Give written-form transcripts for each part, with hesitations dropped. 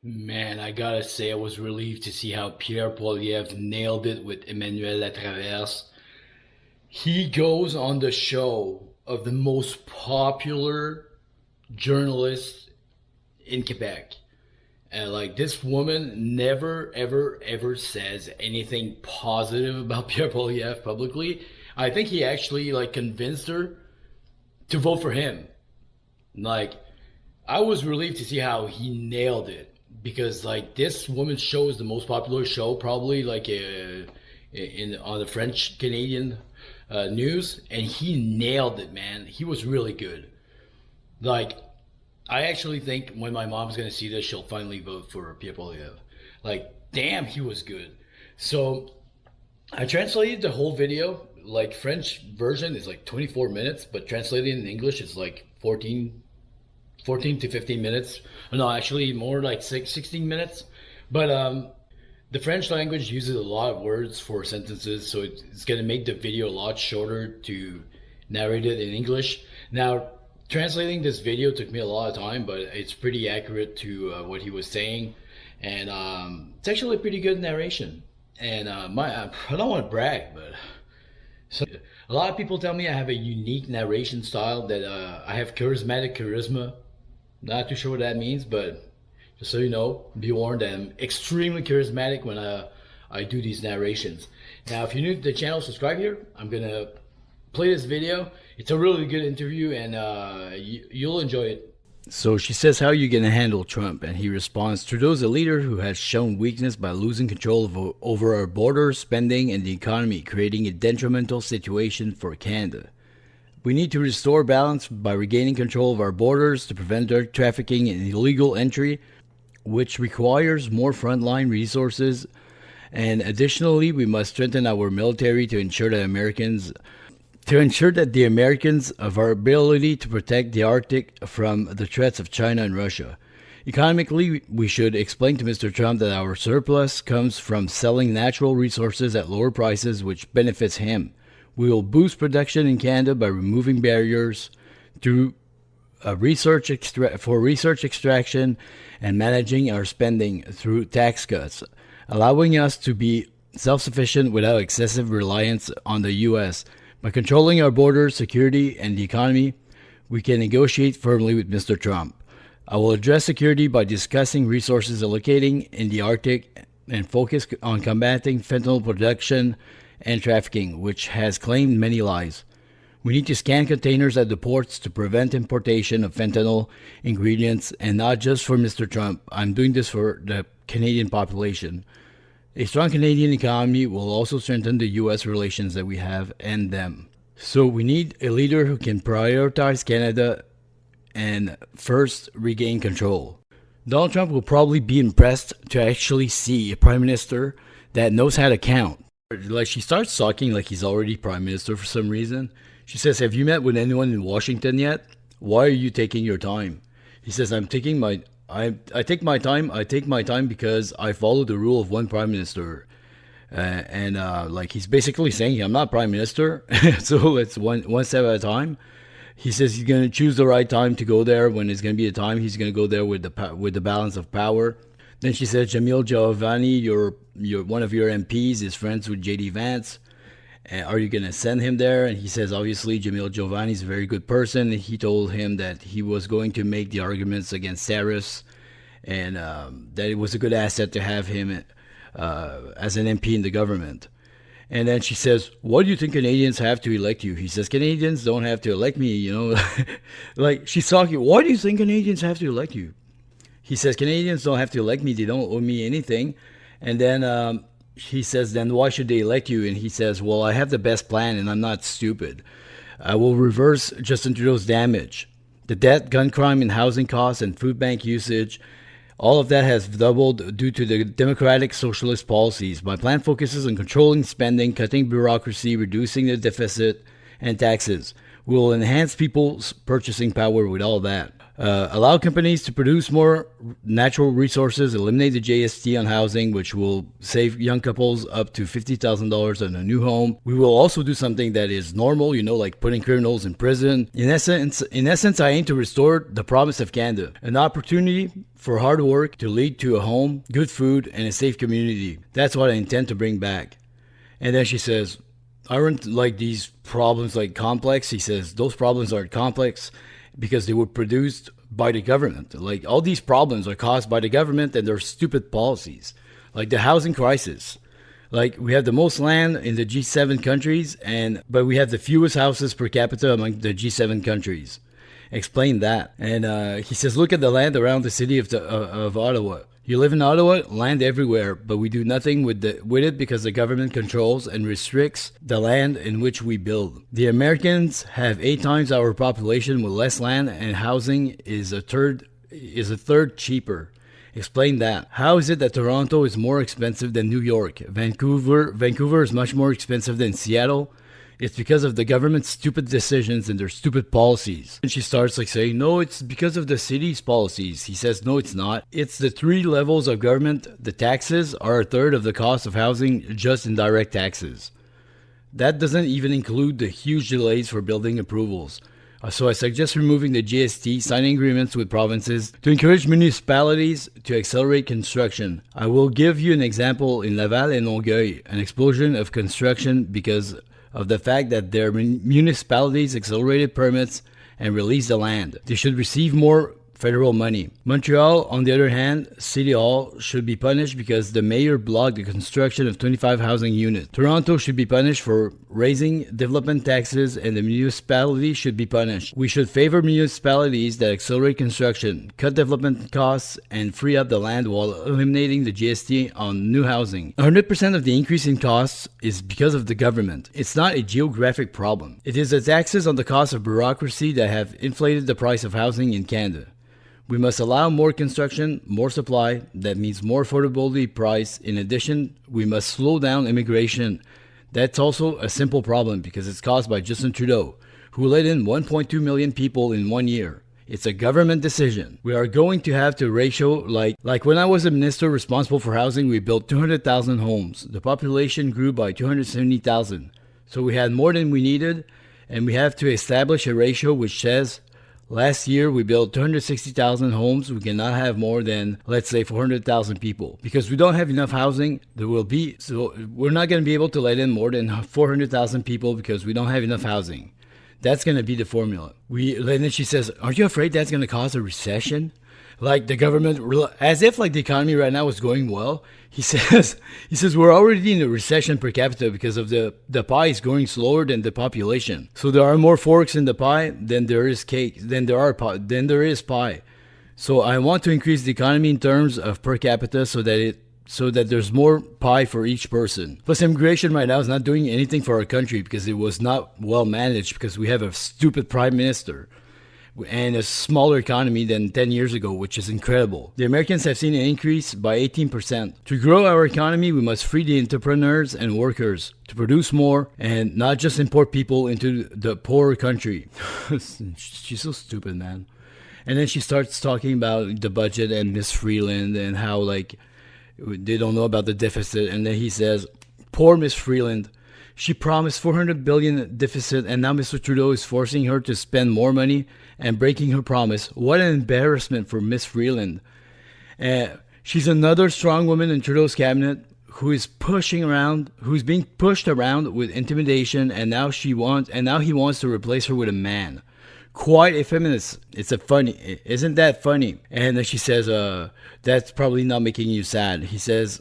Man, I gotta say, I was relieved to see how Pierre Poilievre nailed it with Emmanuel Latraverse. He goes on the show of the most popular journalist in Quebec. And like this woman never, ever, ever says anything positive about Pierre Poilievre publicly. I think he actually like convinced her to vote for him. Like, I was relieved to see how he nailed it because like this woman's show is the most popular show probably like in on the French Canadian news, and he nailed it, man. He was really good. Like, I actually think when my mom's gonna see this, she'll finally vote for Pierre Poilievre. Like, damn, he was good. So I translated the whole video. Like, French version is like 24 minutes, but translated in English is like 14 to 15 minutes. No, actually more like 16 minutes. But the French language uses a lot of words for sentences, so it's going to make the video a lot shorter to narrate it in English. Now, translating this video took me a lot of time, but it's pretty accurate to what he was saying. And it's actually a pretty good narration. And I don't want to brag, but so, a lot of people tell me I have a unique narration style, that I have charismatic charisma. Not too sure what that means, but just so you know, be warned, I'm extremely charismatic when I do these narrations. Now, if you're new to the channel, subscribe here. I'm going to play this video. It's a really good interview, and you'll enjoy it. So she says, how are you going to handle Trump? And he responds, Trudeau's a leader who has shown weakness by losing control over our borders, spending, and the economy, creating a detrimental situation for Canada. We need to restore balance by regaining control of our borders to prevent drug trafficking and illegal entry, which requires more frontline resources. And additionally, we must strengthen our military to ensure that the Americans have our ability to protect the Arctic from the threats of China and Russia. Economically, we should explain to Mr. Trump that our surplus comes from selling natural resources at lower prices, which benefits him. We will boost production in Canada by removing barriers through research extraction and managing our spending through tax cuts, allowing us to be self-sufficient without excessive reliance on the U.S. By controlling our borders, security, and the economy, we can negotiate firmly with Mr. Trump. I will address security by discussing resources allocating in the Arctic and focus on combating fentanyl production and trafficking, which has claimed many lives. We need to scan containers at the ports to prevent importation of fentanyl ingredients, and not just for Mr. Trump. I'm doing this for the Canadian population. A strong Canadian economy will also strengthen the U.S. relations that we have and them. So we need a leader who can prioritize Canada and first regain control. Donald Trump will probably be impressed to actually see a prime minister that knows how to count. Like, she starts talking like he's already prime minister for some reason. She says, have you met with anyone in Washington yet? Why are you taking your time? He says, I take my time because I follow the rule of one prime minister. Like, he's basically saying, I'm not prime minister, so it's one step at a time. He says he's going to choose the right time to go there. When it's going to be the time, he's going to go there with the balance of power. Then she said, Jamil Giovanni, one of your MPs is friends with J.D. Vance. Are you going to send him there? And he says, obviously, Jamil Giovanni is a very good person. And he told him that he was going to make the arguments against tariffs, and that it was a good asset to have him as an MP in the government. And then she says, why do you think Canadians have to elect you? He says, Canadians don't have to elect me, you know. Like, she's talking, why do you think Canadians have to elect you? He says, Canadians don't have to elect me. They don't owe me anything. And then he says, then why should they elect you? And he says, well, I have the best plan and I'm not stupid. I will reverse Justin Trudeau's damage. The debt, gun crime, and housing costs and food bank usage, all of that has doubled due to the democratic socialist policies. My plan focuses on controlling spending, cutting bureaucracy, reducing the deficit, and taxes. We will enhance people's purchasing power with all that. Allow companies to produce more natural resources, eliminate the GST on housing, which will save young couples up to $50,000 on a new home. We will also do something that is normal, like putting criminals in prison. In essence, I aim to restore the promise of Canada, an opportunity for hard work to lead to a home, good food, and a safe community. That's what I intend to bring back. And then she says, aren't these problems complex? He says, those problems aren't complex because they were produced by the government. All these problems are caused by the government and their stupid policies. The housing crisis. We have the most land in the G7 countries, but we have the fewest houses per capita among the G7 countries. Explain that. And he says, look at the land around the city of Ottawa. You live in Ottawa, land everywhere, but we do nothing with it because the government controls and restricts the land in which we build. The Americans have 8 times our population with less land, and housing is a third cheaper. Explain that. How is it that Toronto is more expensive than New York? Vancouver is much more expensive than Seattle. It's because of the government's stupid decisions and their stupid policies. And she starts saying, no, it's because of the city's policies. He says, no, it's not. It's the 3 levels of government. The taxes are a third of the cost of housing, just in direct taxes. That doesn't even include the huge delays for building approvals. So I suggest removing the GST, signing agreements with provinces to encourage municipalities to accelerate construction. I will give you an example in Laval and Longueuil, an explosion of construction because of the fact that their municipalities accelerated permits and released the land. They should receive more federal money. Montreal, on the other hand, City Hall should be punished because the mayor blocked the construction of 25 housing units. Toronto should be punished for raising development taxes, and the municipality should be punished. We should favor municipalities that accelerate construction, cut development costs, and free up the land while eliminating the GST on new housing. 100% of the increase in costs is because of the government. It's not a geographic problem. It is the taxes on the cost of bureaucracy that have inflated the price of housing in Canada. We must allow more construction, more supply. That means more affordability price. In addition, we must slow down immigration. That's also a simple problem because it's caused by Justin Trudeau, who let in 1.2 million people in 1 year. It's a government decision. We are going to have to ratio like when I was a minister responsible for housing, we built 200,000 homes. The population grew by 270,000. So we had more than we needed, and we have to establish a ratio which says last year we built 260,000 homes. We cannot have more than, let's say, 400,000 people. Because we don't have enough housing, so we're not going to be able to let in more than 400,000 people because we don't have enough housing. That's going to be the formula. And then she says, aren't you afraid that's going to cause a recession? The government, as if the economy right now is going well. He says we're already in a recession per capita because of the pie is growing slower than the population. So there are more forks in the pie than there is cake, than there is pie. So I want to increase the economy in terms of per capita so that there's more pie for each person. Plus, immigration right now is not doing anything for our country because it was not well managed because we have a stupid prime minister and a smaller economy than 10 years ago, which is incredible. The Americans have seen an increase by 18%. To grow our economy, we must free the entrepreneurs and workers to produce more and not just import people into the poor country. She's so stupid, man. And then she starts talking about the budget and Miss Freeland and how they don't know about the deficit. And then he says, poor Miss Freeland. She promised $400 billion deficit, and now Mr. Trudeau is forcing her to spend more money and breaking her promise. What an embarrassment for Miss Freeland. She's another strong woman in Trudeau's cabinet who's being pushed around with intimidation, and now he wants to replace her with a man. Quite a feminist. Isn't that funny? And then she says, that's probably not making you sad. He says,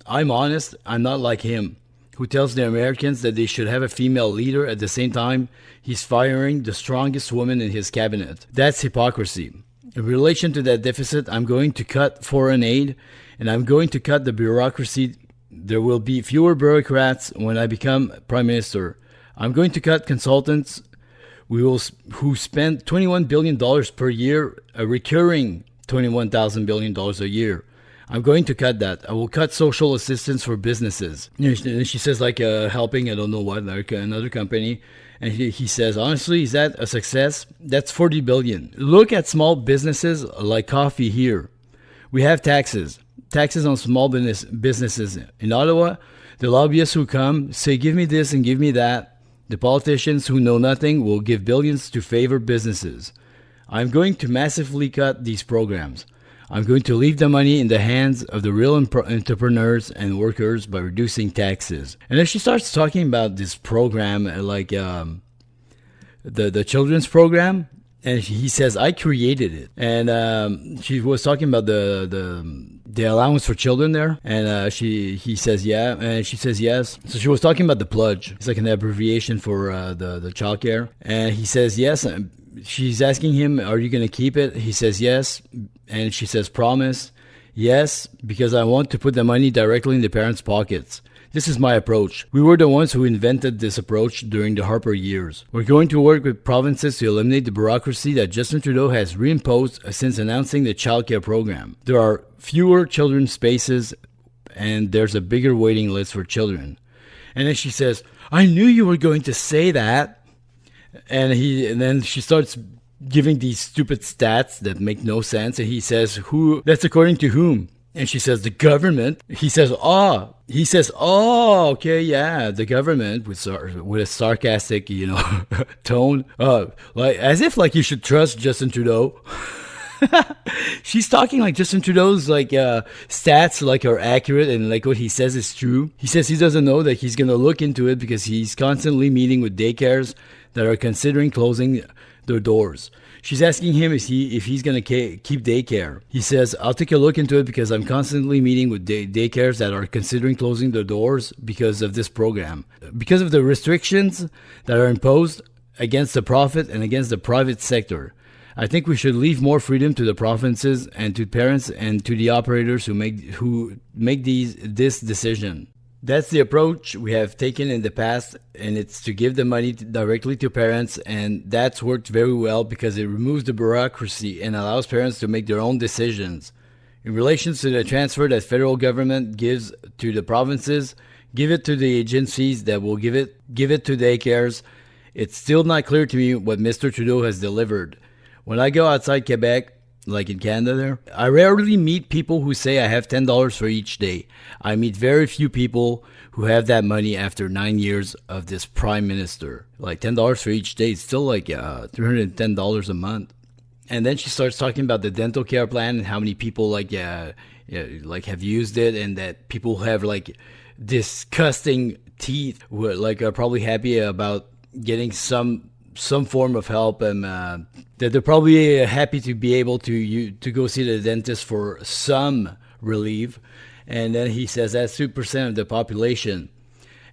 I'm honest, I'm not like him, who tells the Americans that they should have a female leader. At the same time, he's firing the strongest woman in his cabinet. That's hypocrisy. In relation to that deficit, I'm going to cut foreign aid, and I'm going to cut the bureaucracy. There will be fewer bureaucrats when I become Prime Minister. I'm going to cut consultants who spend $21 billion per year, a recurring $21,000 billion a year. I'm going to cut that. I will cut social assistance for businesses. And she says, like, helping, I don't know what, like another company. And he says, honestly, is that a success? That's 40 billion. Look at small businesses like coffee here. We have taxes on small businesses. In Ottawa, the lobbyists who come say, give me this and give me that. The politicians who know nothing will give billions to favor businesses. I'm going to massively cut these programs. I'm going to leave the money in the hands of the real entrepreneurs and workers by reducing taxes. And then she starts talking about this program, like the children's program. And he says, I created it. And she was talking about the allowance for children there. And he says, yeah. And she says, yes. So she was talking about the pledge. It's like an abbreviation for the child care. And he says, yes. She's asking him, are you going to keep it? He says, yes. And she says, promise. Yes, because I want to put the money directly in the parents' pockets. This is my approach. We were the ones who invented this approach during the Harper years. We're going to work with provinces to eliminate the bureaucracy that Justin Trudeau has reimposed since announcing the childcare program. There are fewer children's spaces and there's a bigger waiting list for children. And then she says, I knew you were going to say that. And then she starts giving these stupid stats that make no sense. And he says, who? That's according to whom? And she says, the government. He says, okay, yeah, the government, with a sarcastic, tone, like as if like you should trust Justin Trudeau. She's talking like Justin Trudeau's like stats like are accurate and like what he says is true. He says he doesn't know that he's gonna look into it because he's constantly meeting with daycares that are considering closing their doors. She's asking him if he's going to keep daycare. He says, I'll take a look into it because I'm constantly meeting with daycares that are considering closing their doors because of this program. Because of the restrictions that are imposed against the profit and against the private sector. I think we should leave more freedom to the provinces and to parents and to the operators who make this decision. That's the approach we have taken in the past, and it's to give the money directly to parents, and that's worked very well because it removes the bureaucracy and allows parents to make their own decisions. In relation to the transfer that federal government gives to the provinces, give it to the agencies that will give it to daycares. It's still not clear to me what Mr. Trudeau has delivered. When I go outside Quebec, like in Canada there, I rarely meet people who say I have $10 for each day. I meet very few people who have that money after 9 years of this prime minister. Like $10 for each day, it's still like $310 a month. And then she starts talking about the dental care plan and how many people like have used it, and that people have like disgusting teeth who are probably happy about getting some form of help, and that they're probably happy to be able to go see the dentist for some relief. And then he says that's 2% of the population.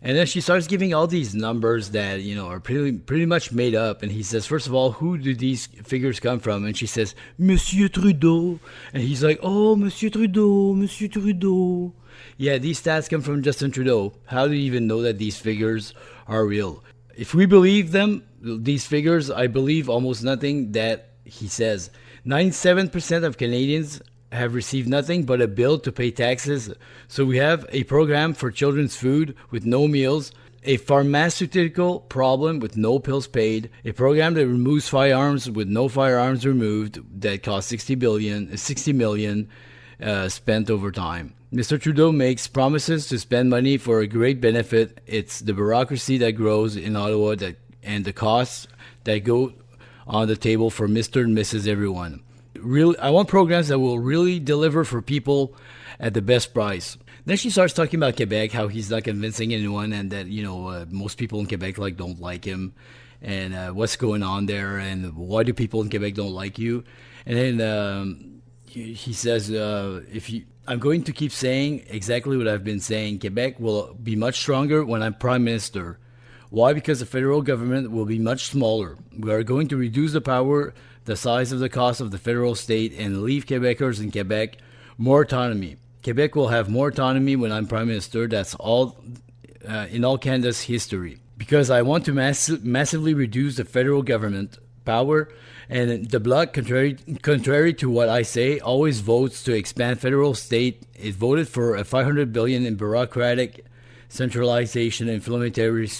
And then she starts giving all these numbers that are pretty much made up. And he says, first of all, who do these figures come from? And she says, Monsieur Trudeau. And he's like, oh, Monsieur Trudeau, Monsieur Trudeau. Yeah, these stats come from Justin Trudeau. How do you even know that these figures are real? If we believe them, these figures, I believe almost nothing that he says. 97% of Canadians have received nothing but a bill to pay taxes. So we have a program for children's food with no meals, a pharmaceutical problem with no pills paid, a program that removes firearms with no firearms removed that costs $60 million spent over time. Mr. Trudeau makes promises to spend money for a great benefit. It's the bureaucracy that grows in Ottawa and the costs that go on the table for Mr. and Mrs. Everyone. Really, I want programs that will really deliver for people at the best price. Then she starts talking about Quebec, how he's not convincing anyone, and that most people in Quebec don't like him, and what's going on there, and why do people in Quebec don't like you? And then he says, I'm going to keep saying exactly what I've been saying. Quebec will be much stronger when I'm Prime Minister. Why? Because the federal government will be much smaller. We are going to reduce the power, the size of the cost of the federal state, and leave Quebecers in Quebec more autonomy. Quebec will have more autonomy when I'm Prime Minister. That's all in all Canada's history. Because I want to massively reduce the federal government power And the Bloc, contrary to what I say, always votes to expand federal state. It voted for a $500 billion in bureaucratic centralization, inflationary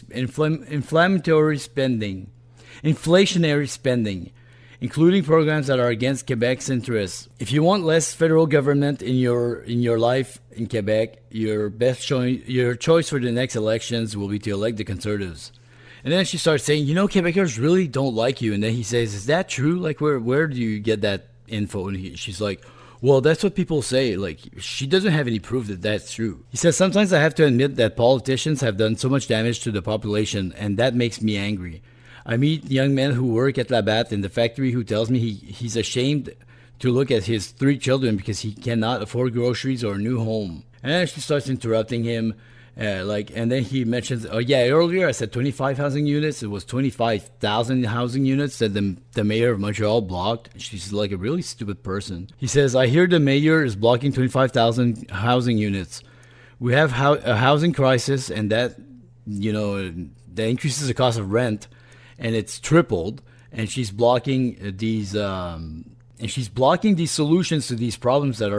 spending, including programs that are against Quebec's interests. If you want less federal government in your life in Quebec, your choice for the next elections will be to elect the Conservatives. And then she starts saying, Quebecers really don't like you. And then he says, is that true? Like, where do you get that info? And she's like, well, that's what people say. Like, she doesn't have any proof that that's true. He says, sometimes I have to admit that politicians have done so much damage to the population, and that makes me angry. I meet young men who work at Labatt in the factory who tells me he's ashamed to look at his 3 children because he cannot afford groceries or a new home. And then she starts interrupting him. And then he mentions, earlier I said 25 housing units. It was 25,000 housing units that the mayor of Montreal blocked. She's like a really stupid person. He says, I hear the mayor is blocking 25,000 housing units. We have a housing crisis, and that increases the cost of rent, and it's tripled. And she's blocking these solutions to these problems that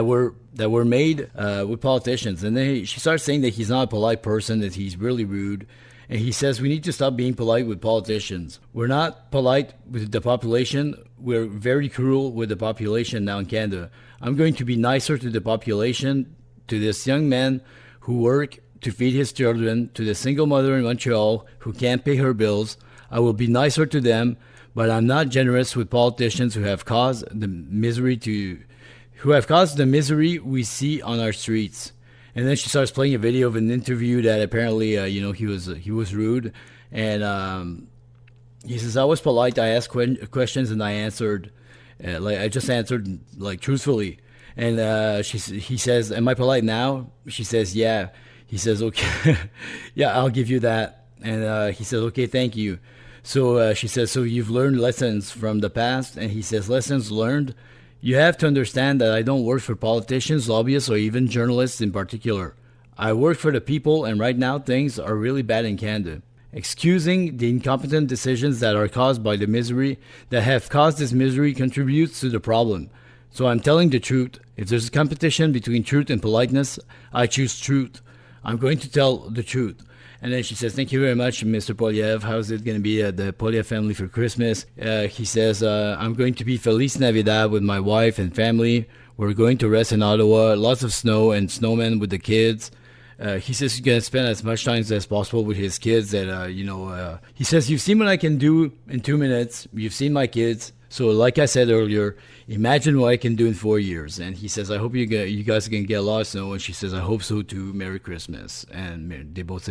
were made with politicians. And then she starts saying that he's not a polite person, that he's really rude. And he says we need to stop being polite with politicians. We're not polite with the population. We're very cruel with the population now in Canada. I'm going to be nicer to the population, to this young man who work to feed his children, to the single mother in Montreal who can't pay her bills. I will be nicer to them, but I'm not generous with politicians who have caused the misery we see on our streets. And then she starts playing a video of an interview that apparently, he was rude, and he says, I was polite. I asked questions and I answered, I just answered truthfully. And he says, am I polite now? She says, yeah. He says, okay, yeah, I'll give you that. And he says, okay, thank you. So she says, so you've learned lessons from the past? And he says, lessons learned? You have to understand that I don't work for politicians, lobbyists, or even journalists in particular. I work for the people, and right now things are really bad in Canada. Excusing the incompetent decisions that are caused by the misery, that have caused this misery, contributes to the problem. So I'm telling the truth. If there's a competition between truth and politeness, I choose truth. I'm going to tell the truth. And then she says, thank you very much, Mr. Poilievre. How's it going to be at the Poilievre family for Christmas? He says, I'm going to be Feliz Navidad with my wife and family. We're going to rest in Ottawa. Lots of snow and snowmen with the kids. He says he's going to spend as much time as possible with his kids. And, he says, you've seen what I can do in 2 minutes. You've seen my kids. So like I said earlier, imagine what I can do in 4 years. And he says, I hope you guys are going to get a lot of snow. And she says, I hope so too. Merry Christmas. And they both say